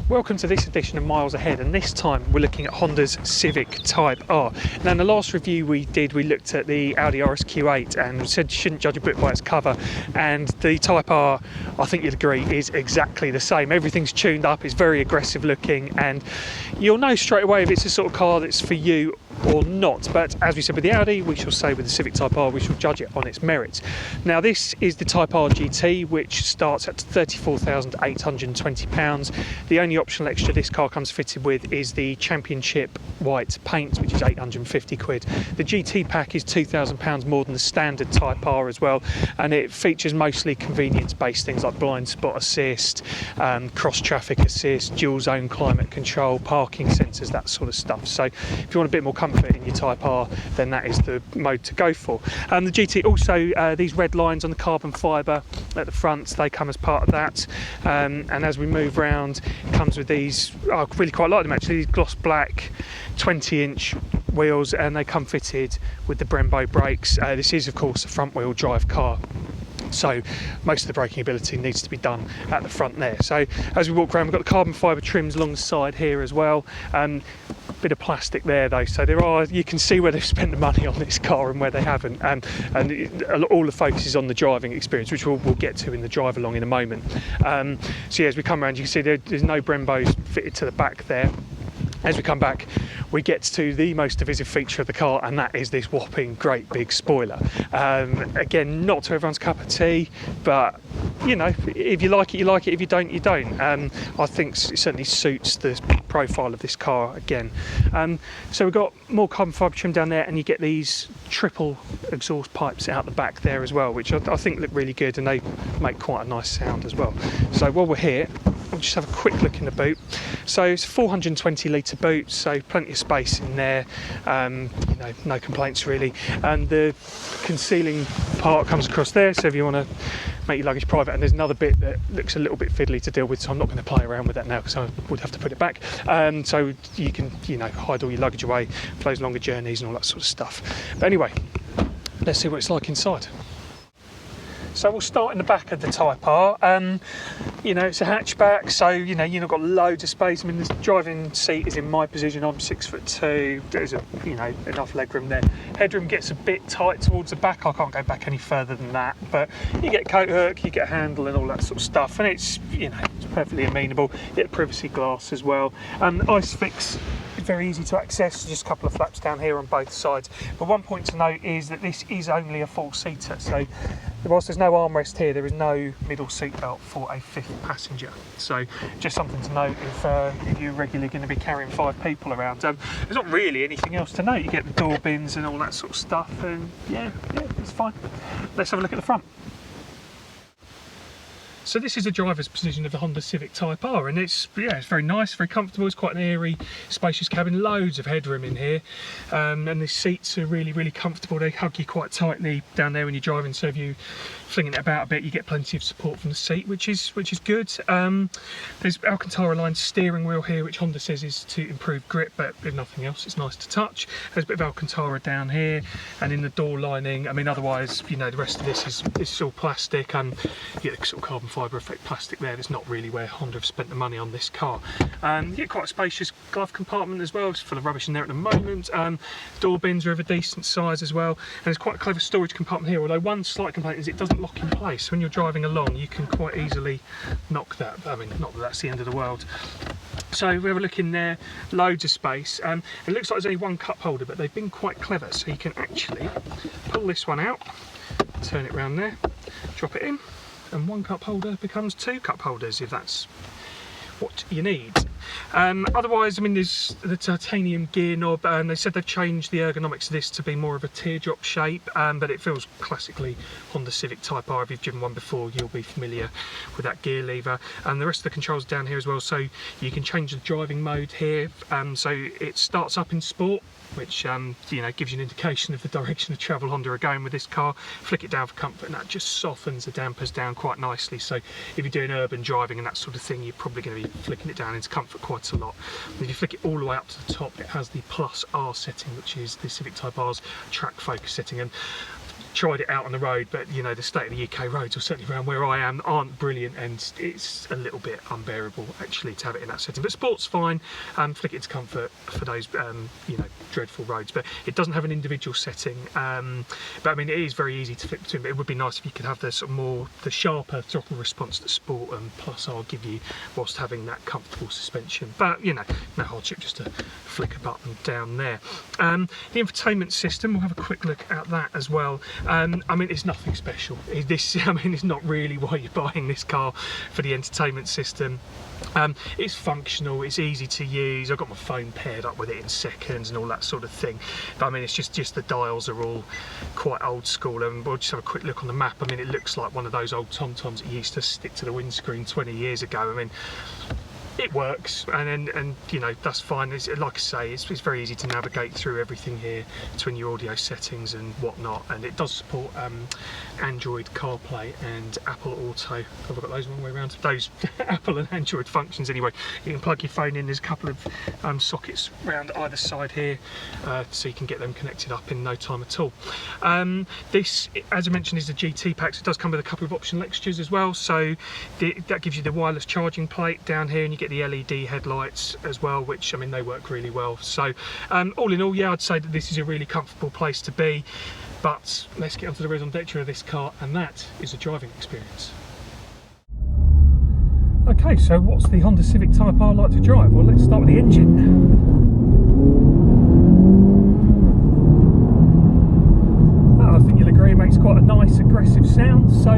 Welcome to this edition of Miles Ahead, and this time we're looking at Honda's Civic Type R. Now in the last review we did, we looked at the Audi RSQ8 and said you shouldn't judge a book by its cover, and the Type R, I think you'd agree, is exactly the same. Everything's tuned up, it's very aggressive looking, and you'll know straight away if it's a sort of car that's for you or not. But as we said with the Audi, we shall say with the Civic Type R, we shall judge it on its merits. Now this is the Type R GT, which starts at £34,820. The only optional extra this car comes fitted with is the Championship white paint, which is £850. The GT pack is £2,000 more than the standard Type R as well, and it features mostly convenience-based things like blind spot assist, cross-traffic assist, dual zone climate control, parking sensors, that sort of stuff. So if you want a bit more comfort in your Type R, then that is the mode to go for. The GT also, these red lines on the carbon fibre at the front, they come as part of that, and as we move round, it comes with these, I really quite like them actually, these gloss black 20-inch wheels, and they come fitted with the Brembo brakes. This is of course a front wheel drive car, so most of the braking ability needs to be done at the front there. So as we walk around, we've got the carbon fibre trims along the side here as well. Bit of plastic there though, so there are, you can see where they've spent the money on this car and where they haven't, and all the focus is on the driving experience, which we'll get to in the drive along in a moment. So yeah, as we come around, you can see there's no Brembos fitted to the back there. As we come back, we get to the most divisive feature of the car, and that is this whopping great big spoiler. Again, not to everyone's cup of tea, but you know, if you like it, you like it. If you don't, you don't. I think it certainly suits the profile of this car again. So we've got more carbon fibre trim down there, and you get these triple exhaust pipes out the back there as well, which I think look really good, and they make quite a nice sound as well. So while we're here, we'll just have a quick look in the boot. So it's a 420 litre boot, so plenty of space in there, you know, no complaints really. And the concealing part comes across there, so if you want to make your luggage private, and there's another bit that looks a little bit fiddly to deal with, so I'm not going to play around with that now because I would have to put it back. So you can, you know, hide all your luggage away for those longer journeys and all that sort of stuff. But anyway, let's see what it's like inside. So we'll start in the back of the Type R. You know, it's a hatchback, so you know, you've not got loads of space. I mean, the driving seat is in my position. I'm 6'2". There's enough legroom there. Headroom gets a bit tight towards the back. I can't go back any further than that. But you get coat hook, you get a handle, and all that sort of stuff. And it's, you know, it's perfectly amenable. You get privacy glass as well. ISOFIX. Very easy to access, just a couple of flaps down here on both sides. But one point to note is that this is only a four-seater, so whilst there's no armrest here, there is no middle seat belt for a fifth passenger. So just something to note if you're regularly going to be carrying 5 people around. There's not really anything else to note. You get the door bins and all that sort of stuff, and yeah, it's fine. Let's have a look at the front. So this is a driver's position of the Honda Civic Type R, and it's very nice, very comfortable. It's quite an airy, spacious cabin, loads of headroom in here, and the seats are really, really comfortable. They hug you quite tightly down there when you're driving, so if you flinging it about a bit, you get plenty of support from the seat, which is good. There's Alcantara-lined steering wheel here, which Honda says is to improve grip, but if nothing else, it's nice to touch. There's a bit of Alcantara down here, and in the door lining, I mean, otherwise, you know, the rest of this is all plastic, and you get the sort of carbon fibre effect plastic there. That's not really where Honda have spent the money on this car. You get quite a spacious glove compartment as well. It's full of rubbish in there at the moment. Door bins are of a decent size as well, and there's quite a clever storage compartment here, although one slight complaint is it doesn't lock in place. When you're driving along, you can quite easily knock that. I mean, not that that's the end of the world. So we have a look in there, loads of space. It looks like there's only one cup holder, but they've been quite clever, so you can actually pull this one out, turn it around there, drop it in, and one cup holder becomes 2 cup holders if that's what you need. Otherwise, I mean, there's the titanium gear knob, and they said they've changed the ergonomics of this to be more of a teardrop shape, but it feels classically Honda Civic Type R. If you've driven one before, you'll be familiar with that gear lever, and the rest of the controls down here as well, so you can change the driving mode here. So it starts up in sport, which you know, gives you an indication of the direction of travel Honda are going with this car. Flick it down for comfort, and that just softens the dampers down quite nicely. So if you're doing urban driving and that sort of thing, you're probably going to be flicking it down into comfort quite a lot. And if you flick it all the way up to the top, it has the Plus R setting, which is the Civic Type R's track focus setting. And tried it out on the road, but you know, the state of the UK roads, or certainly around where I am, aren't brilliant, and it's a little bit unbearable actually to have it in that setting. But sport's fine, flick it to comfort for those you know, dreadful roads. But it doesn't have an individual setting, but I mean, it is very easy to flick between. But it would be nice if you could have the sort of the sharper throttle response that Sport and Plus R give you, whilst having that comfortable suspension. But you know, no hardship just to flick a button down there. The infotainment system, we'll have a quick look at that as well. I mean, it's nothing special. I mean, it's not really why you're buying this car, for the entertainment system. It's functional, it's easy to use. I've got my phone paired up with it in seconds and all that sort of thing. But I mean, it's just the dials are all quite old school. And we'll just have a quick look on the map. I mean, it looks like one of those old TomToms that used to stick to the windscreen 20 years ago. I mean, it works, and you know, that's fine. It's, like I say, it's very easy to navigate through everything here between your audio settings and whatnot, and it does support Android CarPlay and Apple Auto. Have I got those one way around? Those Apple and Android functions anyway. You can plug your phone in. There's a couple of sockets around either side here, so you can get them connected up in no time at all. This, as I mentioned, is the GT pack, so it does come with a couple of optional extras as well. So that gives you the wireless charging plate down here, and you get the LED headlights as well, which, I mean, they work really well. So all in all, yeah, I'd say that this is a really comfortable place to be. But let's get onto the raison d'etre of this car, and that is the driving experience. Okay, so what's the Honda Civic Type R like to drive? Well, let's start with the engine. I think you'll agree it makes quite a nice aggressive sound. So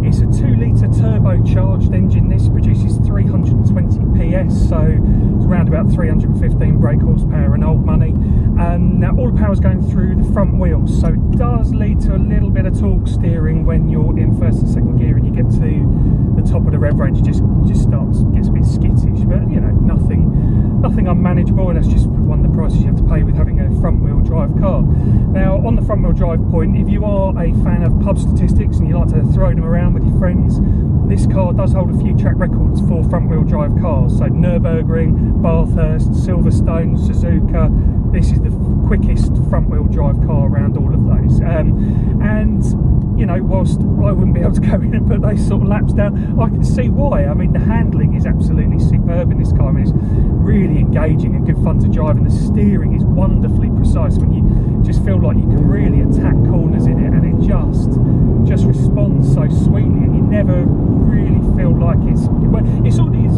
it's a 2-litre turbocharged engine. This produces 320 PS, so it's around about 315 brake horsepower and old money. Now all the power is going through the front wheels, so it does lead to a little bit of torque steering when you're in first and second gear and you get to the top of the rev range. It just gets a bit skittish, but you know, nothing unmanageable, and that's just one of the prices you have to pay with having a front wheel drive car. Now on the front wheel drive point, if you are a fan of pub statistics and you like to throw them around with your friends, this car does hold a few track records for front wheel drive cars. So Nürburgring, Bathurst, Silverstone, Suzuka. This is the quickest front wheel drive car around all of those. And you know, whilst I wouldn't be able to go in and put those sort of laps down, I can see why. I mean, the handling is absolutely superb in this car. I mean, it's really engaging and good fun to drive, and the steering is wonderfully precise. When you just feel like you can really attack corners in it, and it just responds so sweetly, and you never really feel like it's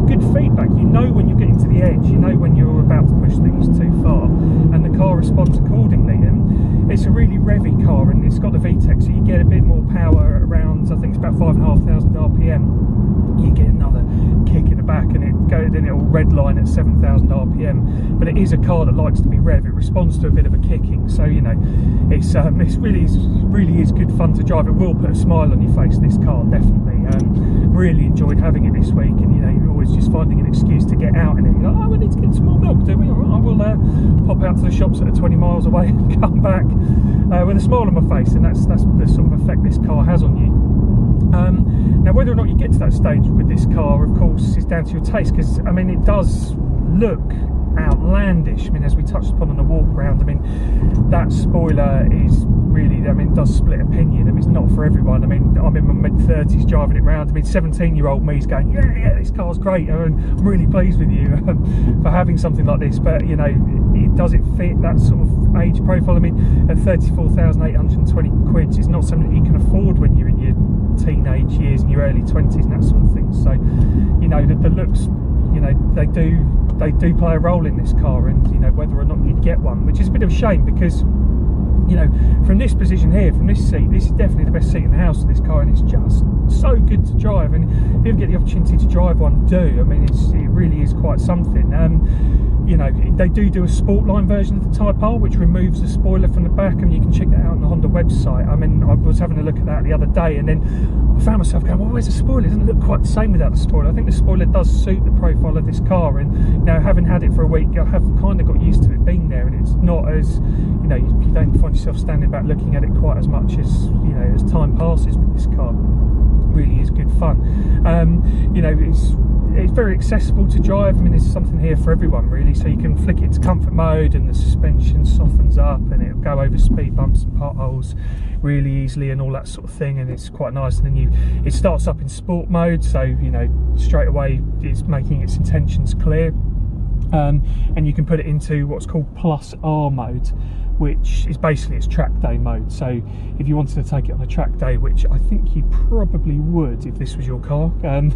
good feedback. You know when you're getting to the edge, you know when you're about to push things too far, and the car responds accordingly. And it's a really revvy car, and it's got the VTEC, so you get a bit more power around, I think it's about 5,500 RPM. You get another kick in the back, and then it'll redline at 7,000 RPM. But it is a car that likes to be rev. It responds to a bit of a kicking, so you know, it's really is good fun to drive. It will put a smile on your face, this car, definitely. Really enjoyed having it this week, and you know, you're always just finding an excuse to get out in it. You're like, oh, we need to get some more milk, do we? All right, I will pop out to the shops that are 20 miles away and come back with a smile on my face, and that's the sort of effect this car has on you. Now, whether or not you get to that stage with this car, of course, is down to your taste, because I mean, it does look outlandish. I mean, as we touched upon on the walk around, I mean, that spoiler is really, I mean, it does split opinion. I mean, it's not for everyone. I mean, I'm in my mid-30s driving it around. I mean, 17-year-old me is going, yeah, this car's great, and I'm really pleased with you for having something like this. But you know, does it fit that sort of age profile? I mean, at 34,820 quid, it's not something that you can afford when you're in your teenage years and your early 20s and that sort of thing. So you know, the looks, you know, they do play a role in this car, and you know, whether or not you'd get one, which is a bit of a shame, because you know, from this position here, from this seat, this is definitely the best seat in the house for this car, and it's just so good to drive. And if you ever get the opportunity to drive one, do. I mean, it really is quite something. You know, they do a sport line version of the Type R, which removes the spoiler from the back, and you can check that out on the Honda website. I mean, I was having a look at that the other day, and then I found myself going, well, where's the spoiler? It doesn't look quite the same without the spoiler. I think the spoiler does suit the profile of this car, and you know, having had it for a week, I have kind of got used to it being there, and it's not as, you know, you don't find yourself standing back looking at it quite as much as, you know, as time passes with this car. really is good fun. You know, it's very accessible to drive. I mean, there's something here for everyone really, so you can flick it to comfort mode and the suspension softens up and it'll go over speed bumps and potholes really easily and all that sort of thing, and it's quite nice. And then it starts up in sport mode, so you know straight away it's making its intentions clear. And you can put it into what's called Plus R mode, which is basically its track day mode. So if you wanted to take it on a track day, which I think you probably would if this was your car,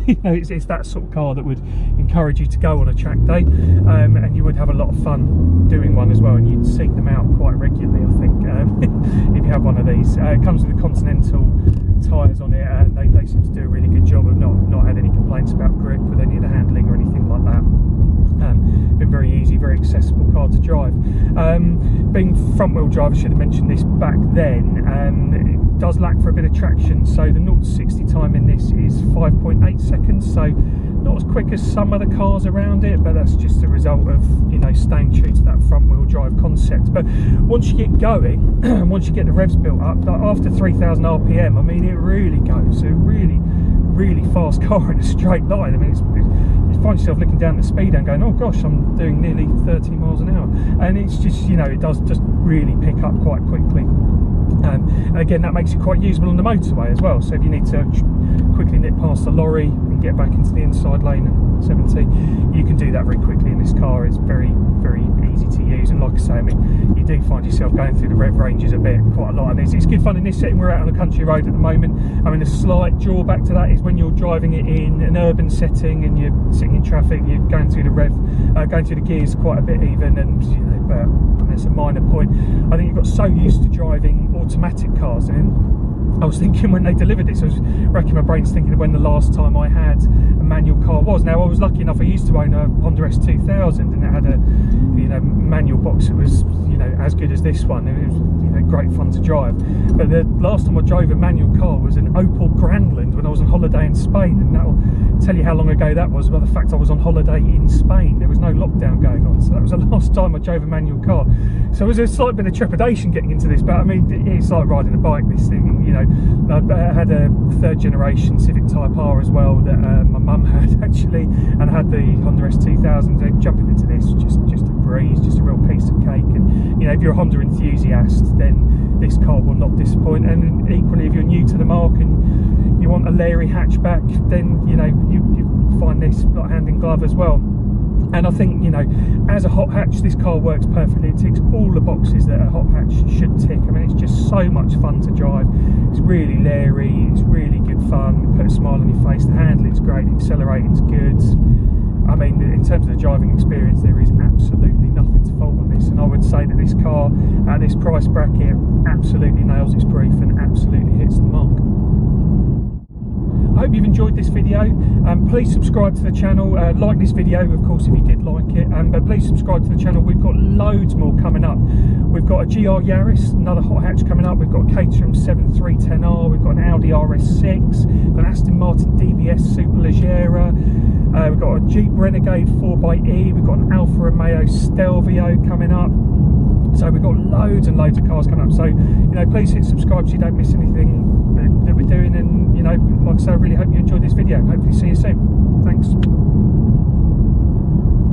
you know, it's that sort of car that would encourage you to go on a track day, and you would have a lot of fun doing one as well, and you'd seek them out quite regularly, I think, if you have one of these. It comes with the Continental tyres on it, and they seem to do a really good job of not had any complaints about grip with any of the handling or anything like that. Been very easy, very accessible car to drive. Being front wheel drive, I should have mentioned this back then, it does lack for a bit of traction, so the 0 to 60 time in this is 5.8 seconds, so not as quick as some other cars around it, but that's just a result of, you know, staying true to that front wheel drive concept. But once you get going, once you get the revs built up, like after 3,000 RPM, I mean, it really goes. So really fast car in a straight line. I mean, you find yourself looking down at the speedo and going, oh gosh, I'm doing nearly 30 miles an hour, and it's just, you know, it does just really pick up quite quickly. And again, that makes it quite usable on the motorway as well, so if you need to quickly nip past the lorry and get back into the inside lane at 70, you can do that very quickly in this car. It's very easy to use, and like I say, I mean, you do find yourself going through the rev ranges quite a lot, and it's good fun in this setting. We're out on a country road at the moment. I mean, the slight drawback to that is when you're driving it in an urban setting and you're sitting in traffic, you're going through the gears quite a bit even, and you know, but that's a minor point. I think you've got so used to driving automatic cars, and I was thinking when they delivered this, I was racking my brains thinking of when the last time I had a manual car was. Now, I was lucky enough, I used to own a Honda S2000, and it had a, you know, manual box that was, you know, as good as this one. It was, you know, great fun to drive. But the last time I drove a manual car was an Opel Grandland when I was on holiday in Spain, and that'll tell you how long ago that was by the fact I was on holiday in Spain. There was no lockdown going on, so that was the last time I drove a manual car. So it was a slight bit of trepidation getting into this, but I mean, it's like riding a bike, this thing, you know. I had a 3rd generation Civic Type R as well that my mum had actually, and I had the Honda S2000. So jumping into this, just a breeze, just a real piece of cake. And you know, if you're a Honda enthusiast, then this car will not disappoint. And equally, if you're new to the mark and you want a Larry hatchback, then you know you find this like hand in glove as well. And I think, you know, as a hot hatch, this car works perfectly. It ticks all the boxes that a hot hatch should tick. I mean, it's just so much fun to drive. It's really leery, it's really good fun. Put a smile on your face. The handling's great, the accelerating's good. I mean, in terms of the driving experience, there is absolutely nothing to fault on this. And I would say that this car, at this price bracket, absolutely nails its brief and absolutely hits the mark. I hope you've enjoyed this video. Please subscribe to the channel, like this video of course if you did like it, but please subscribe to the channel. We've got loads more coming up. We've got a GR Yaris, another hot hatch coming up. We've got a Caterham 7310R, we've got an Audi RS6, we've got an Aston Martin DBS Superleggera, we've got a Jeep Renegade 4xe, we've got an Alfa Romeo Stelvio coming up. So we've got loads and loads of cars coming up, so you know, please hit subscribe so you don't miss anything that we're doing. And you know, like I say, I really hope you enjoyed this video. Hopefully see you soon. Thanks.